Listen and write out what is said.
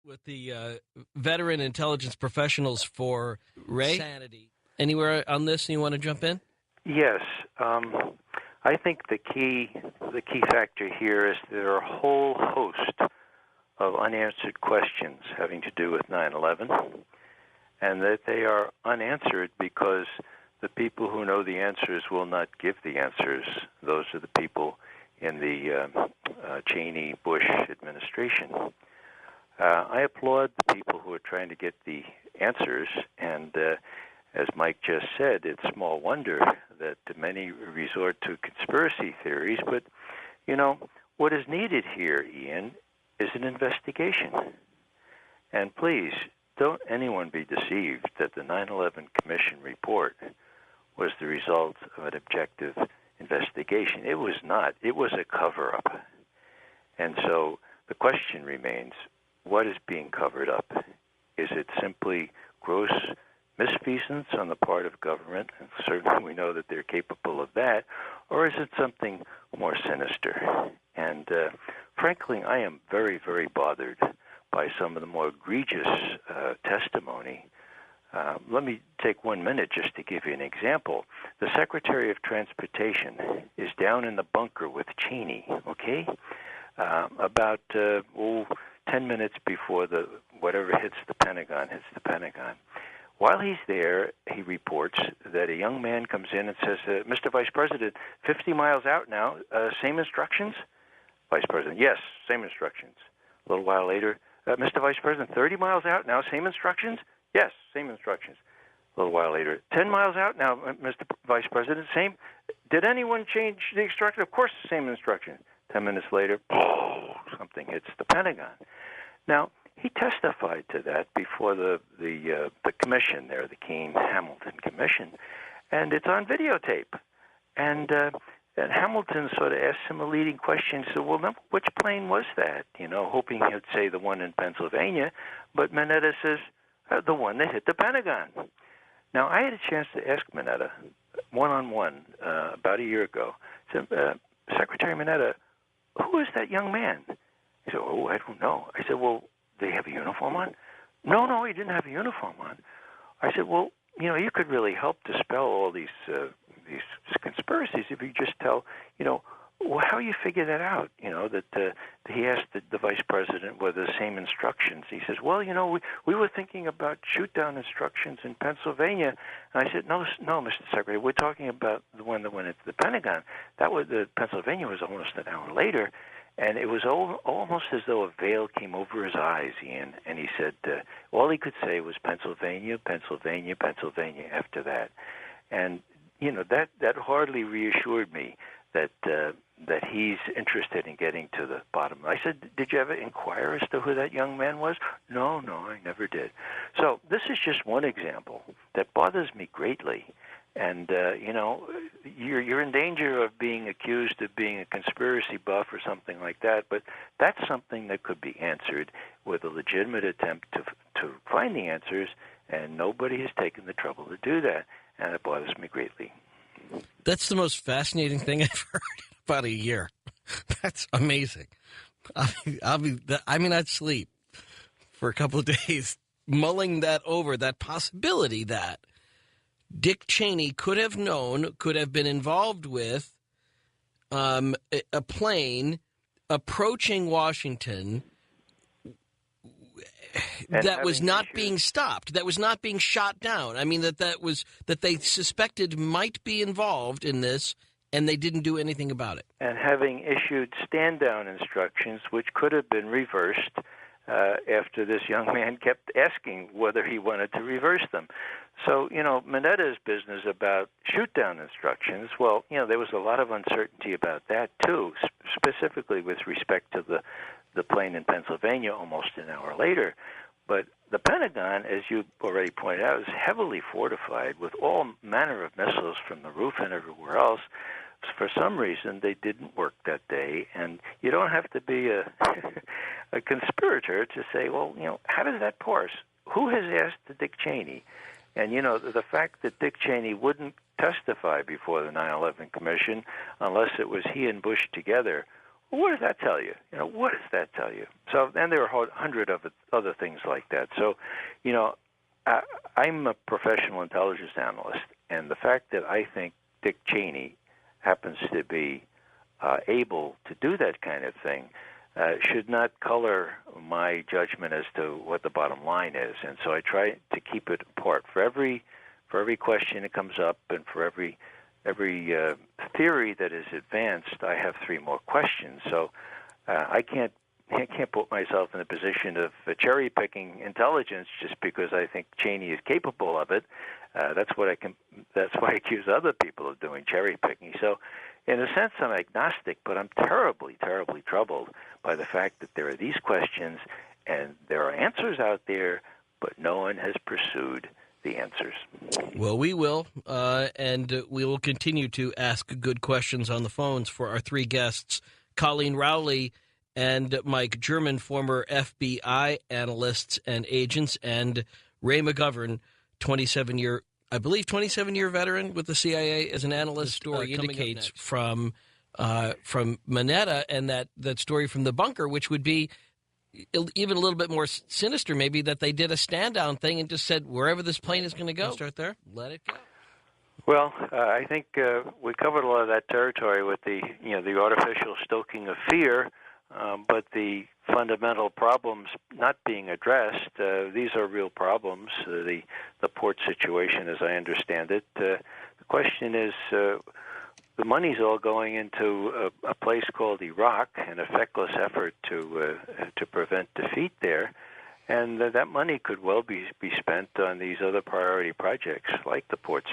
with the veteran intelligence professionals for Ray Sanity. Anywhere on this you want to jump in? Yes. I think the key factor here is there are a whole host of unanswered questions having to do with 9/11, and that they are unanswered because the people who know the answers will not give the answers. Those are the people in the Cheney-Bush administration. I applaud the people who are trying to get the answers, and as Mike just said, it's small wonder that many resort to conspiracy theories, but, what is needed here, Ian, is an investigation. And please, don't anyone be deceived that the 9/11 Commission report was the result of an objective investigation. It was not. It was a cover-up. And so the question remains, what is being covered up? Is it simply gross misfeasance on the part of government? And certainly we know that they're capable of that. Or is it something more sinister? And frankly, I am very, very bothered by some of the more egregious testimony. Let me take 1 minute just to give you an example. The Secretary of Transportation is down in the bunker with Cheney, okay? About 10 minutes before whatever hits the Pentagon. While he's there, he reports that a young man comes in and says, Mr. Vice President, 50 miles out now, same instructions? Vice President, yes, same instructions. A little while later, Mr. Vice President, 30 miles out now, same instructions? Yes, same instructions. A little while later, 10 miles out now, Mr. Vice President, same. Did anyone change the instruction? Of course, the same instruction. 10 minutes later, something hits the Pentagon. Now, he testified to that before the commission there, the Keene-Hamilton Commission, and it's on videotape. And Hamilton sort of asked him a leading question. He said, well, which plane was that? Hoping he'd say the one in Pennsylvania. But Mineta says, the one that hit the Pentagon. Now, I had a chance to ask Mineta one-on-one about a year ago. I said, Secretary Mineta, who is that young man? He said, I don't know. I said, well, did he have a uniform on? No, he didn't have a uniform on. I said, well, you could really help dispel all these conspiracies if you just tell, how you figure that out, that he asked the Vice President whether the same instructions. He says, well, we were thinking about shoot-down instructions in Pennsylvania. And I said, no, Mr. Secretary, we're talking about the one that went into the Pentagon. The Pennsylvania was almost an hour later. And it was almost as though a veil came over his eyes, Ian. And he said all he could say was Pennsylvania, Pennsylvania, Pennsylvania after that. And, that hardly reassured me that he's interested in getting to the bottom. I said, did you ever inquire as to who that young man was? No, I never did. So this is just one example that bothers me greatly. And, you're in danger of being accused of being a conspiracy buff or something like that, but that's something that could be answered with a legitimate attempt to find the answers, and nobody has taken the trouble to do that, and it bothers me greatly. That's the most fascinating thing I've heard in about a year. That's amazing. I'd sleep for a couple of days mulling that over, that possibility that Dick Cheney could have been involved with a plane approaching Washington that was not being stopped, that was not being shot down. I mean, that they suspected might be involved in this, and they didn't do anything about it. And having issued stand-down instructions, which could have been reversed after this young man kept asking whether he wanted to reverse them. So, Mineta's business about shoot-down instructions, well, there was a lot of uncertainty about that, too, specifically with respect to the plane in Pennsylvania almost an hour later. But the Pentagon, as you already pointed out, is heavily fortified with all manner of missiles from the roof and everywhere else. For some reason, they didn't work that day, and you don't have to be a conspirator to say, well, how does that parse? Who has asked Dick Cheney? And, the fact that Dick Cheney wouldn't testify before the 9/11 Commission unless it was he and Bush together Well, what does that tell you? What does that tell you? So, and there are 100 of other things like that. So, I'm a professional intelligence analyst, and the fact that I think Dick Cheney happens to be able to do that kind of thing should not color my judgment as to what the bottom line is. And so I try to keep it apart. For every question that comes up, and for every theory that is advanced, I have three more questions. So I can't put myself in the position of cherry picking intelligence just because I think Cheney is capable of it. That's why I accuse other people of doing cherry picking. So, in a sense, I'm agnostic, but I'm terribly, terribly troubled by the fact that there are these questions and there are answers out there, but no one has pursued the answers. Well, we will, and we will continue to ask good questions on the phones for our three guests, Colleen Rowley and Mike German, former FBI analysts and agents, and Ray McGovern, 27-year veteran with the CIA as an analyst. Story indicates from Mineta, and that story from the bunker, which would be even a little bit more sinister, maybe, that they did a stand-down thing and just said, wherever this plane is going to go, start there, let it go. Well, I think we covered a lot of that territory with the artificial stoking of fear, but the fundamental problems not being addressed. These are real problems. The port situation, as I understand it. The question is, the money's all going into a place called Iraq, an effectless effort to prevent defeat there, and that money could well be spent on these other priority projects like the port